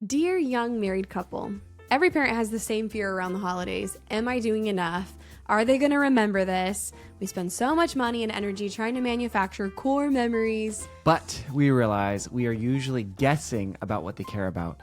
Dear young married couple, every parent has the same fear around the holidays. Am I doing enough? Are they going to remember this? We spend so much money and energy trying to manufacture core memories. But we realize we are usually guessing about what they care about.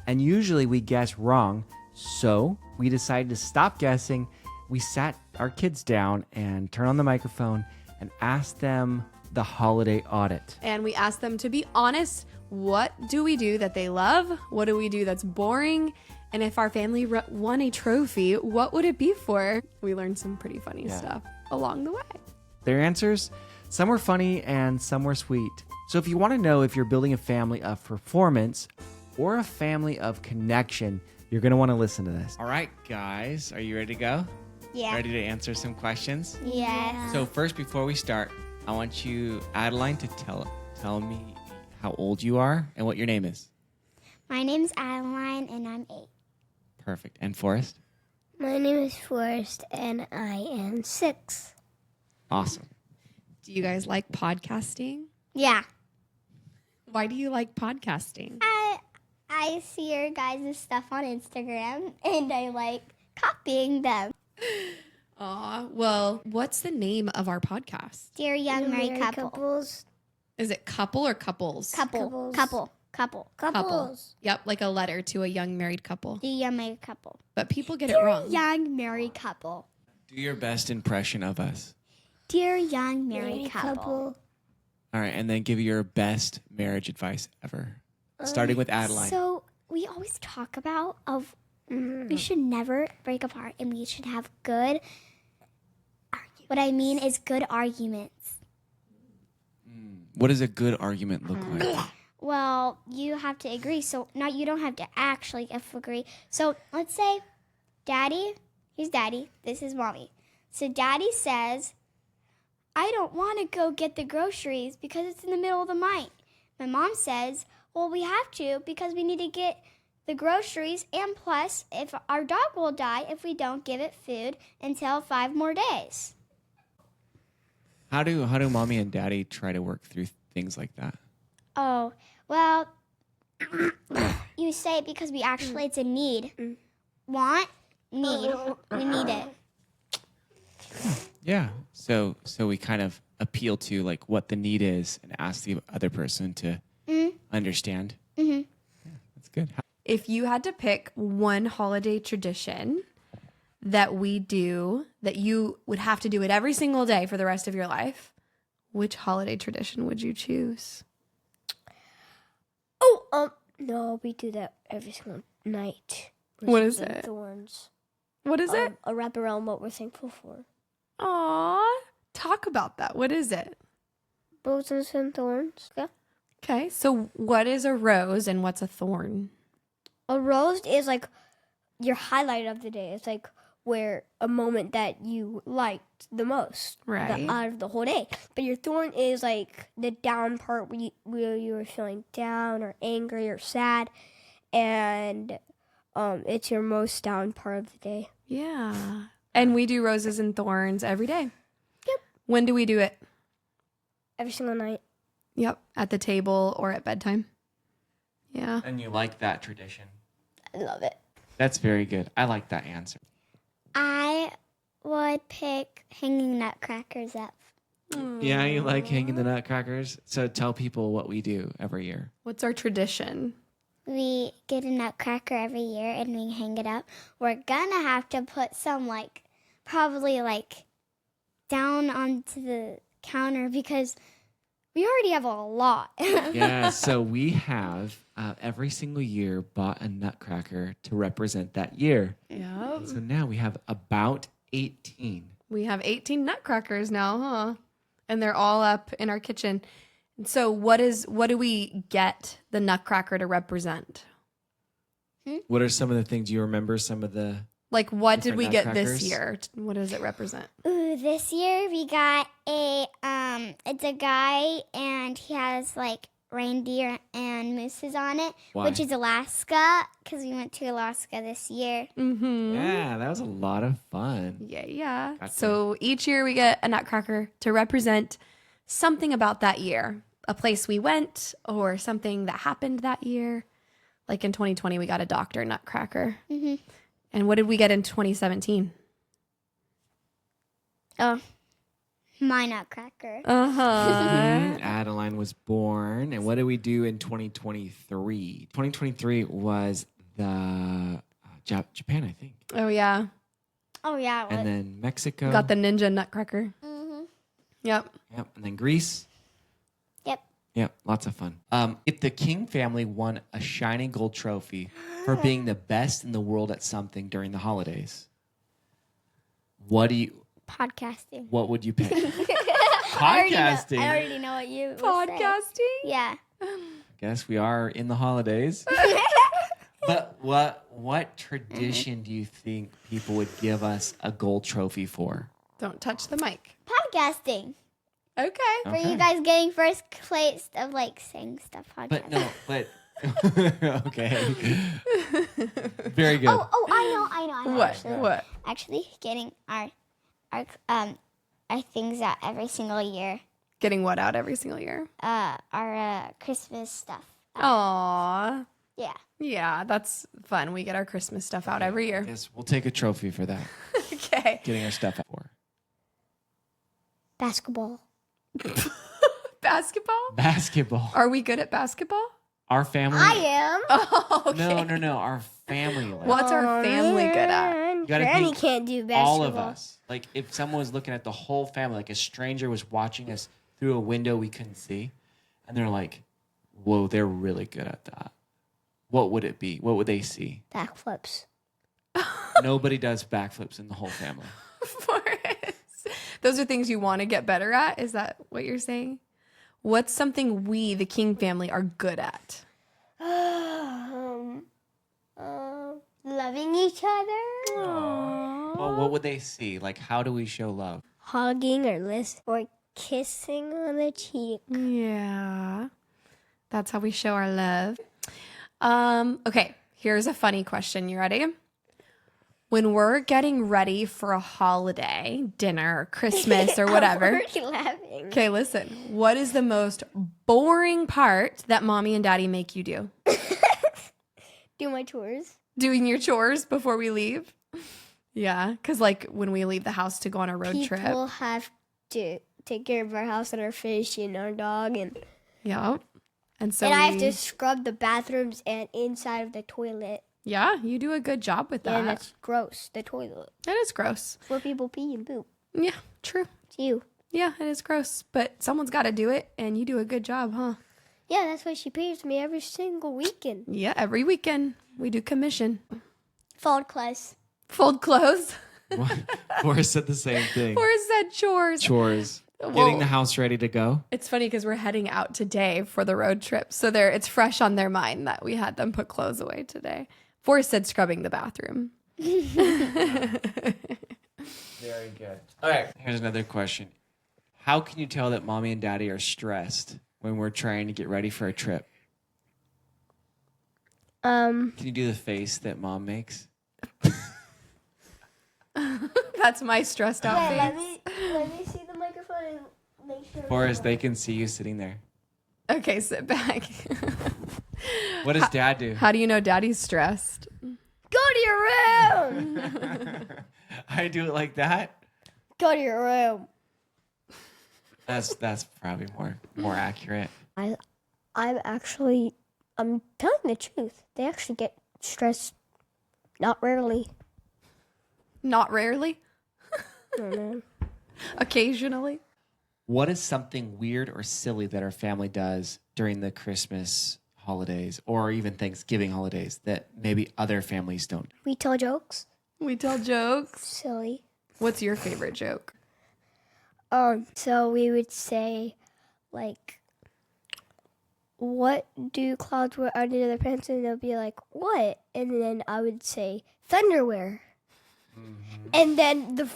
And usually we guess wrong. So we decided to stop guessing. We sat our kids down and turned on the microphone and asked them the holiday audit. And we asked them to be honest. What do we do that they love? What do we do that's boring? And if our family won a trophy, what would it be for? We learned some pretty funny stuff along the way. Their answers, some were funny and some were sweet. So if you want to know if you're building a family of performance or a family of connection, you're going to want to listen to this. All right, guys, are you ready to go? Yeah. Ready to answer some questions? Yes. So first, before we start, I want you, Adeline, to tell me how old you are and what your name is. My name's Adeline, and I'm 8. Perfect. And Forrest? My name is Forrest, and I am 6. Awesome. Do you guys like podcasting? Yeah. Why do you like podcasting? I see your guys' stuff on Instagram, and I like copying them. Aw, well, what's the name of our podcast? Dear Young Married Couple. Couples. Is it couple or couples? Couple. Couple. Yep, like a letter to a young married couple. Dear Young Married Couple. But people get it wrong. Young Married Couple. Do your best impression of us. Dear Young Married Couple. All right, and then give your best marriage advice ever. Starting with Adeline. So we always talk about we should never break apart, and we should have good arguments. What I mean is good arguments. What does a good argument look like? Well, you have to agree. So now you don't have to actually agree. So let's say here's Daddy, this is Mommy. So Daddy says, I don't want to go get the groceries because it's in the middle of the night. My mom says, well, we have to because we need to get the groceries, and plus, if our dog will die if we don't give it food until 5 more days. How do Mommy and Daddy try to work through things like that? Oh, well, you say it because it's a need. Want, need. We need it. Yeah. So we kind of appeal to like what the need is and ask the other person to understand. Mm-hmm. Yeah, that's good. If you had to pick one holiday tradition that we do, that you would have to do it every single day for the rest of your life, which holiday tradition would you choose? No, we do that every single night. What is it? Thorns. What is it? A wrap around what we're thankful for. Aw, talk about that. What is it? Roses and thorns. Yeah. Okay, so what is a rose and what's a thorn? A rose is like your highlight of the day. It's like where a moment that you liked the most out of the whole day. But your thorn is like the down part where you were feeling down or angry or sad. And it's your most down part of the day. Yeah. And we do roses and thorns every day. Yep. When do we do it? Every single night. Yep. At the table or at bedtime. Yeah. And you like that tradition? I love it. That's very good. I like that answer. I would pick hanging nutcrackers up. Yeah, you like hanging the nutcrackers? So tell people what we do every year. What's our tradition? We get a nutcracker every year and we hang it up. We're gonna have to put some probably down onto the counter because we already have a lot. Yeah, so we have every single year bought a nutcracker to represent that year. Yeah. So now we have about 18. We have 18 nutcrackers now, huh? And they're all up in our kitchen. And so what do we get the nutcracker to represent? What are some of the things you remember? Some of the Like, what did we get this nutcrackers? year? What does it represent? Ooh, this year we got it's a guy and he has reindeer and mooses on it, Why? which is Alaska because we went to Alaska this year. Mm-hmm. Yeah, that was a lot of fun. Yeah. Gotcha. So each year we get a nutcracker to represent something about that year. A place we went or something that happened that year. Like in 2020, we got a Dr. Nutcracker. Mm-hmm. And what did we get in 2017? Oh, my Nutcracker. Adeline was born. And what did we do in 2023? 2023 was the Japan, I think. Oh, yeah. Oh, yeah. And then Mexico. Got the Ninja Nutcracker. Mm-hmm. Yep. Yep. And then Greece. Yep, lots of fun. If the King family won a shiny gold trophy for being the best in the world at something during the holidays, Podcasting. what would you pick? Podcasting. I already know what you would say. Podcasting? Yeah. I guess we are in the holidays. But what tradition do you think people would give us a gold trophy for? Don't touch the mic. Podcasting. Okay. For you guys getting first place of like saying stuff podcast. Okay. Very good. Oh, I know. What? What? Actually, getting our things out every single year. Getting what out every single year? Our Christmas stuff. Aww. Yeah. Yeah, that's fun. We get our Christmas stuff out every year. Yes, we'll take a trophy for that. Okay. Getting our stuff out for. Basketball. Basketball. Are we good at basketball? Our family. I am. Oh, okay. No. Our family. What's our family good at? You gotta Granny think can't do basketball. all of us. Like if someone was looking at the whole family, like a stranger was watching us through a window we couldn't see, and they're like, "Whoa, they're really good at that." What would it be? What would they see? Backflips. Nobody does backflips in the whole family. Forrest. Those are things you want to get better at? Is that what you're saying? What's something we, the King family, are good at? Loving each other. Well, what would they see? Like, how do we show love? Hugging or kissing on the cheek. Yeah. That's how we show our love. Okay, here's a funny question. You ready? When we're getting ready for a holiday, dinner, or Christmas, or whatever. I'm already laughing. Okay, listen. What is the most boring part that mommy and daddy make you do? Do my chores. Doing your chores before we leave? Yeah, because like when we leave the house to go on a road trip. People have to take care of our house and our fish and our dog. Yeah. And so I have to scrub the bathrooms and inside of the toilet. Yeah, you do a good job with that. And that's gross, the toilet. That is gross. Where people pee and poop. Yeah, true. It's you. Yeah, it is gross. But someone's got to do it, and you do a good job, huh? Yeah, that's why she pays me every single weekend. Yeah, every weekend we do commission. Fold clothes. Fold clothes. Forrest said the same thing. Forrest said chores. Chores. Well, Getting the house ready to go. It's funny because we're heading out today for the road trip. So it's fresh on their mind that we had them put clothes away today. Forrest said scrubbing the bathroom. Very good. All right. Here's another question. How can you tell that mommy and daddy are stressed when we're trying to get ready for a trip? Can you do the face that mom makes? That's my stressed out face. Let me see the microphone and make sure. Forrest, they can see you sitting there. Okay, sit back. What does dad do? How do you know daddy's stressed? Go to your room. I do it like that. Go to your room. That's probably more accurate. I'm telling the truth. They actually get stressed. Not rarely. Not rarely. No. Occasionally. What is something weird or silly that our family does during the Christmas holidays or even Thanksgiving holidays that maybe other families don't? We tell jokes. We tell jokes. Silly. What's your favorite joke? So we would say, like, what do clouds wear under their pants? And they'll be like, what? And then I would say, thunderwear. Mm-hmm. And then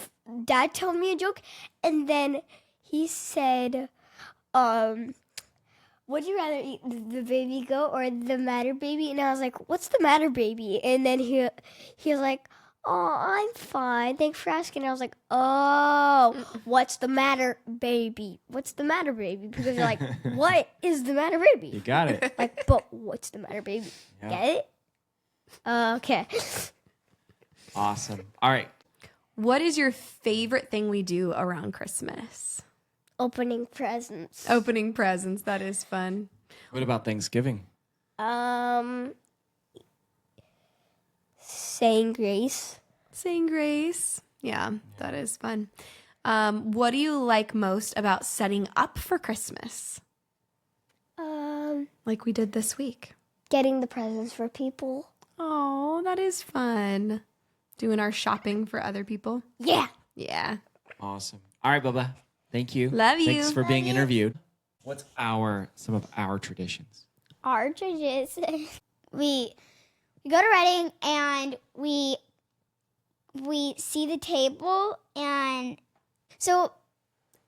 dad told me a joke, and then he said, would you rather eat the baby goat or the matter baby? And I was like, what's the matter baby? And then he was like, oh, I'm fine. Thanks for asking. I was like, oh, what's the matter, baby? What's the matter, baby? Because you're like, what is the matter, You baby? got it. Like, but what's the matter, baby? Yeah. Get it? Okay. Awesome. All right. What is your favorite thing we do around Christmas? Opening presents. Opening presents. That is fun. What about Thanksgiving? Saying grace. Saying grace. Yeah, that is fun. What do you like most about setting up for Christmas? Like we did this week. Getting the presents for people. Oh, that is fun. Doing our shopping for other people. Yeah. Yeah. Awesome. All right, Bubba. Thank you. Love you. Thanks for being interviewed. What's some of our traditions? Our tradition. We go to Reading and we see the table, and so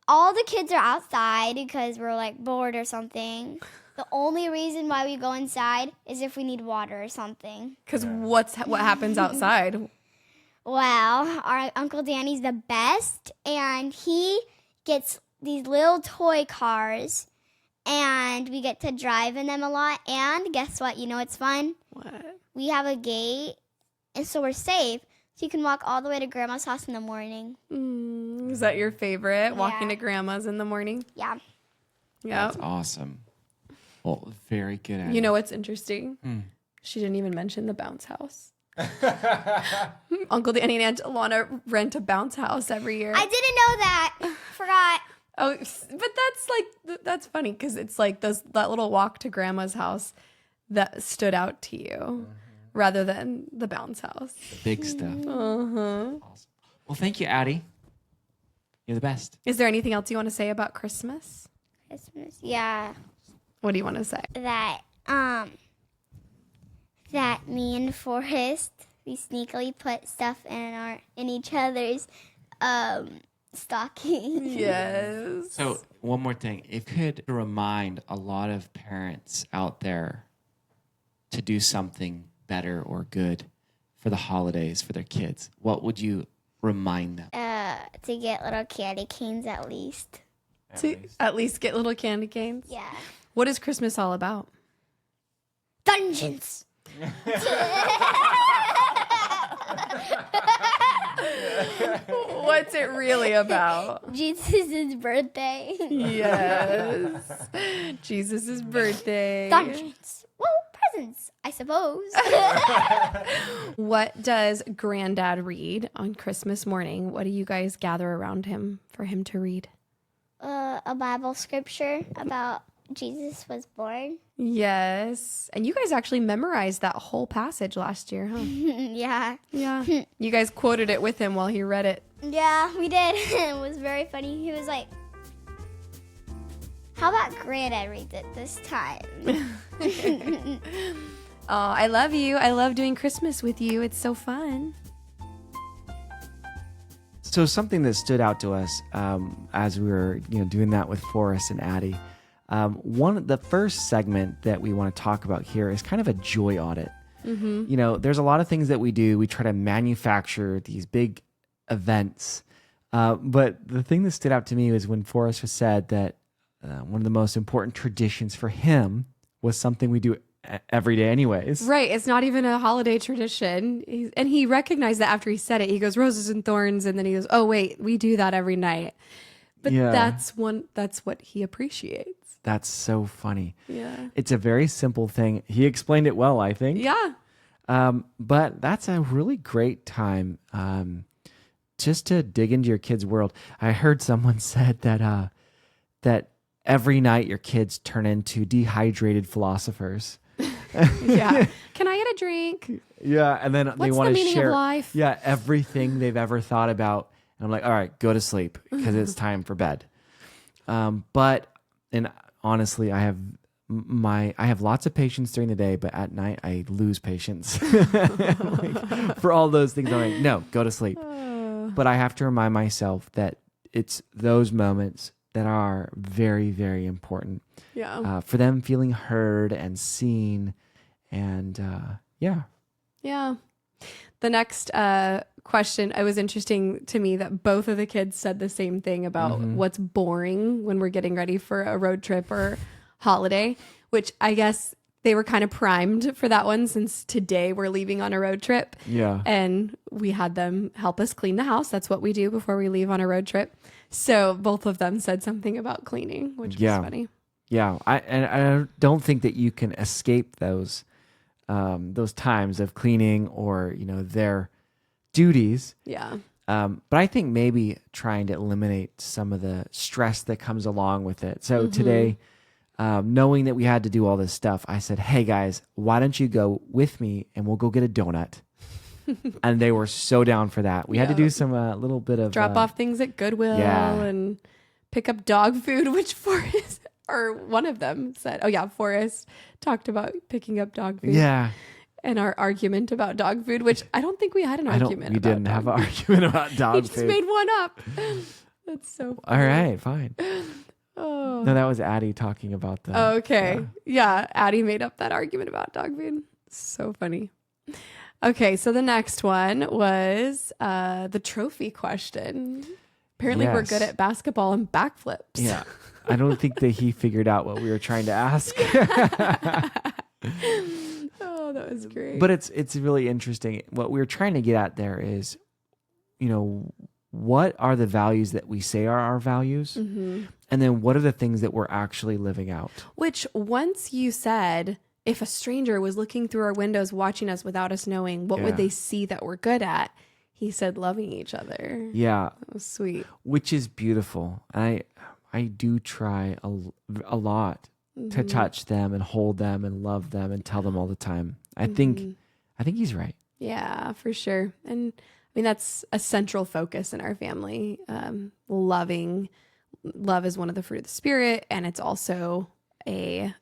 all the kids are outside because we're like bored or something. The only reason why we go inside is if we need water or something. Because what happens outside? Well, our Uncle Danny's the best, and he gets these little toy cars, and we get to drive in them a lot. And guess what? You know what's fun? What? We have a gate, and so we're safe. So you can walk all the way to Grandma's house in the morning. Is that your favorite? Walking Yeah. to Grandma's in the morning? Yeah. Yeah. That's awesome. Well, very good. Adam. You know what's interesting? She didn't even mention the bounce house. Uncle Danny and Aunt Alana rent a bounce house every year. I didn't know that. Forgot. Oh, but that's funny because it's like that little walk to Grandma's house that stood out to you rather than the bounce house. Big stuff. Uh-huh. Awesome. Well, thank you, Addie. You're the best. Is there anything else you want to say about Christmas? Christmas. Yeah. What do you want to say? That me and Forrest, we sneakily put stuff in each other's stocking. Yes. So one more thing. If you could remind a lot of parents out there to do something better or good for the holidays for their kids, what would you remind them? To get little candy canes at least. At least get little candy canes. Yeah. What is Christmas all about? Dungeons. What's it really about? Jesus' birthday. Yes. Jesus' birthday. Dungeons. Well, presents, I suppose. What does Granddad read on Christmas morning? What do you guys gather around him for him to read? A Bible scripture about Jesus was born. Yes. And you guys actually memorized that whole passage last year, huh? Yeah. Yeah. You guys quoted it with him while he read it. Yeah, we did. It was very funny. He was like, how about Granddad reads it this time? Oh, I love you. I love doing Christmas with you. It's so fun. So something that stood out to us as we were doing that with Forrest and Addie, the first segment that we want to talk about here is kind of a joy audit. There's a lot of things that we do. We try to manufacture these big events. But the thing that stood out to me was when Forrest said that one of the most important traditions for him was something we do every day anyways. Right. It's not even a holiday tradition. And he recognized that after he said it. He goes, roses and thorns. And then he goes, oh, wait, we do that every night. But that's what he appreciates. That's so funny. Yeah. It's a very simple thing. He explained it well, I think. Yeah. But that's a really great time just to dig into your kids' world. I heard someone said that every night your kids turn into dehydrated philosophers. Yeah. Can I get a drink? Yeah, and then they What's want the to meaning share of life? Yeah, everything they've ever thought about. And I'm like, all right, go to sleep because it's time for bed. But honestly, I have lots of patience during the day, but at night I lose patience for all those things. I'm like, no, go to sleep. But I have to remind myself that it's those moments that are very, very important. Yeah. For them feeling heard and seen, and yeah. Yeah. The next question, it was interesting to me that both of the kids said the same thing about what's boring when we're getting ready for a road trip or holiday, which I guess they were kind of primed for that one since today we're leaving on a road trip. Yeah. And we had them help us clean the house. That's what we do before we leave on a road trip. So both of them said something about cleaning, which was funny. Yeah. I don't think that you can escape those times of cleaning or, their duties. Yeah. But I think maybe trying to eliminate some of the stress that comes along with it. So today, knowing that we had to do all this stuff, I said, hey guys, why don't you go with me and we'll go get a donut? And they were so down for that. We had to do some little bit of drop off things at Goodwill and pick up dog food, which Forrest or one of them said, Forrest talked about picking up dog food. Yeah. And our argument about dog food, which I don't think we had an argument about. We didn't have an argument about dog food. He just made one up. That's so funny. All right, fine. Oh. No, that was Addie talking about that. Okay. Yeah, Addie made up that argument about dog food. So funny. Okay, so the next one was the trophy question. Apparently we're good at basketball and backflips. Yeah. I don't think that he figured out what we were trying to ask. Oh, that was great. But it's really interesting. What we were trying to get at there is, what are the values that we say are our values? And then what are the things that we're actually living out? Which once you said, if a stranger was looking through our windows watching us without us knowing, what would they see that we're good at? He said loving each other. Yeah. That was sweet. Which is beautiful. I do try a lot to touch them and hold them and love them and tell them all the time. I think he's right. Yeah, for sure. And I mean, that's a central focus in our family. Love is one of the fruit of the spirit, and it's also a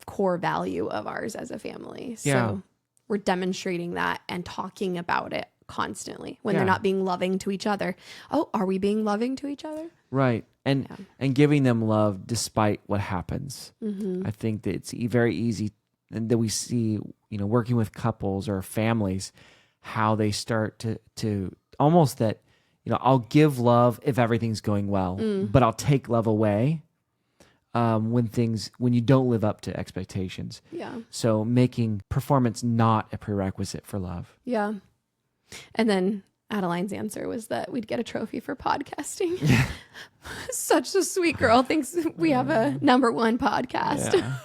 core value of ours as a family. So we're demonstrating that and talking about it constantly when they're not being loving to each other. Oh, are we being loving to each other? Right. And giving them love despite what happens. I think that it's very easy that we see, working with couples or families, how they start to almost that, I'll give love if everything's going well, but I'll take love away when you don't live up to expectations. Yeah. So making performance not a prerequisite for love. Yeah. And then Adeline's answer was that we'd get a trophy for podcasting. Yeah. Such a sweet girl. Thinks we have a #1 podcast. Yeah.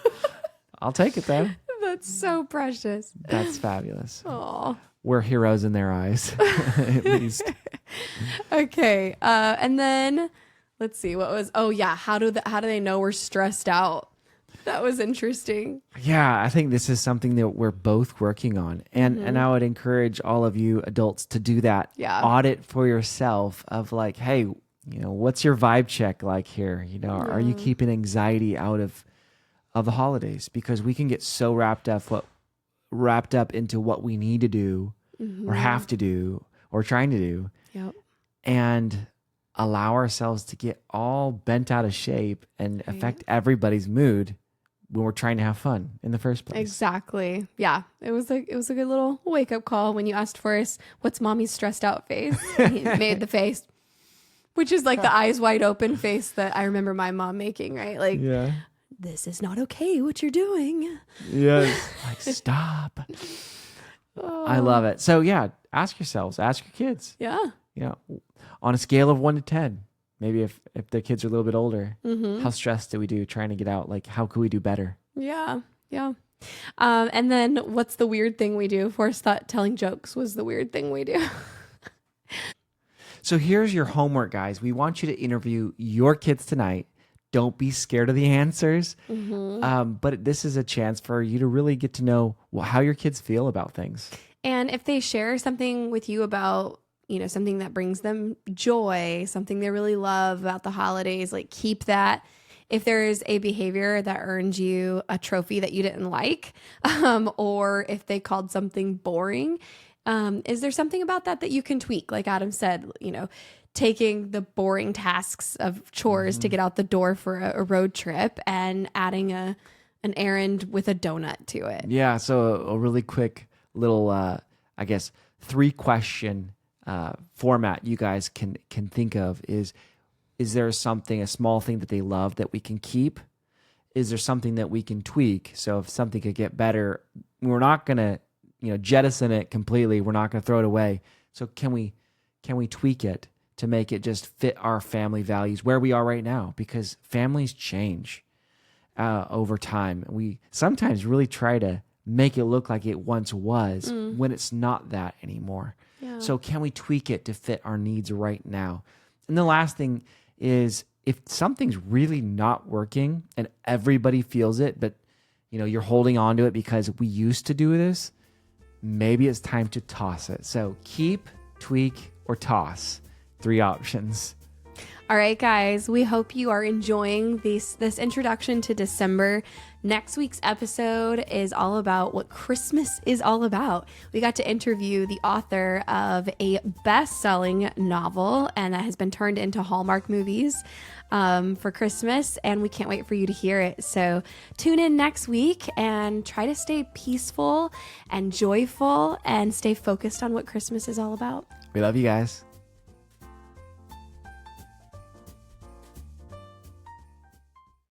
I'll take it though. That's so precious. That's fabulous. Aw. We're heroes in their eyes, at least. Okay. And then let's see how do they know we're stressed out? That was interesting. Yeah, I think this is something that we're both working on. And I would encourage all of you adults to do that. Yeah. Audit for yourself of like, hey, what's your vibe check like here? Are you keeping anxiety out of the holidays? Because we can get so wrapped up into what we need to do or have to do or trying to do. Yep. And allow ourselves to get all bent out of shape and affect everybody's mood when we're trying to have fun in the first place. Exactly. Yeah. It was a good little wake up call when you asked Forrest, what's mommy's stressed out face? And he made the face, which is like the eyes wide open face that I remember my mom making, right? Like, this is not okay what you're doing. Yes. Like, stop. I love it. So ask yourselves, ask your kids. Yeah. On a scale of 1 to 10, maybe if the kids are a little bit older, how stressed do we do trying to get out? Like, how could we do better? Yeah. Yeah. And then what's the weird thing we do? Forrest thought telling jokes was the weird thing we do. So here's your homework, guys. We want you to interview your kids tonight. Don't be scared of the answers. But this is a chance for you to really get to know how your kids feel about things. And if they share something with you about, something that brings them joy, something they really love about the holidays, like keep that. If there's a behavior that earned you a trophy that you didn't like, or if they called something boring, is there something about that you can tweak? Like Adam said, taking the boring tasks of chores to get out the door for a road trip and adding an errand with a donut to it. Yeah. So a really quick little, 3-question format you guys can think of is there something, a small thing that they love that we can keep? Is there something that we can tweak? So if something could get better, we're not going to, jettison it completely. We're not going to throw it away. So can we tweak it to make it just fit our family values where we are right now? Because families change over time. We sometimes really try to make it look like it once was when it's not that anymore. Yeah. So can we tweak it to fit our needs right now? And the last thing is, if something's really not working and everybody feels it, but you're holding on to it because we used to do this, maybe it's time to toss it. So keep, tweak, or toss. 3 options. All right, guys, we hope you are enjoying this introduction to December. Next week's episode is all about what Christmas is all about. We got to interview the author of a best-selling novel, and that has been turned into Hallmark movies for Christmas, and we can't wait for you to hear it. So tune in next week and try to stay peaceful and joyful and stay focused on what Christmas is all about. We love you guys.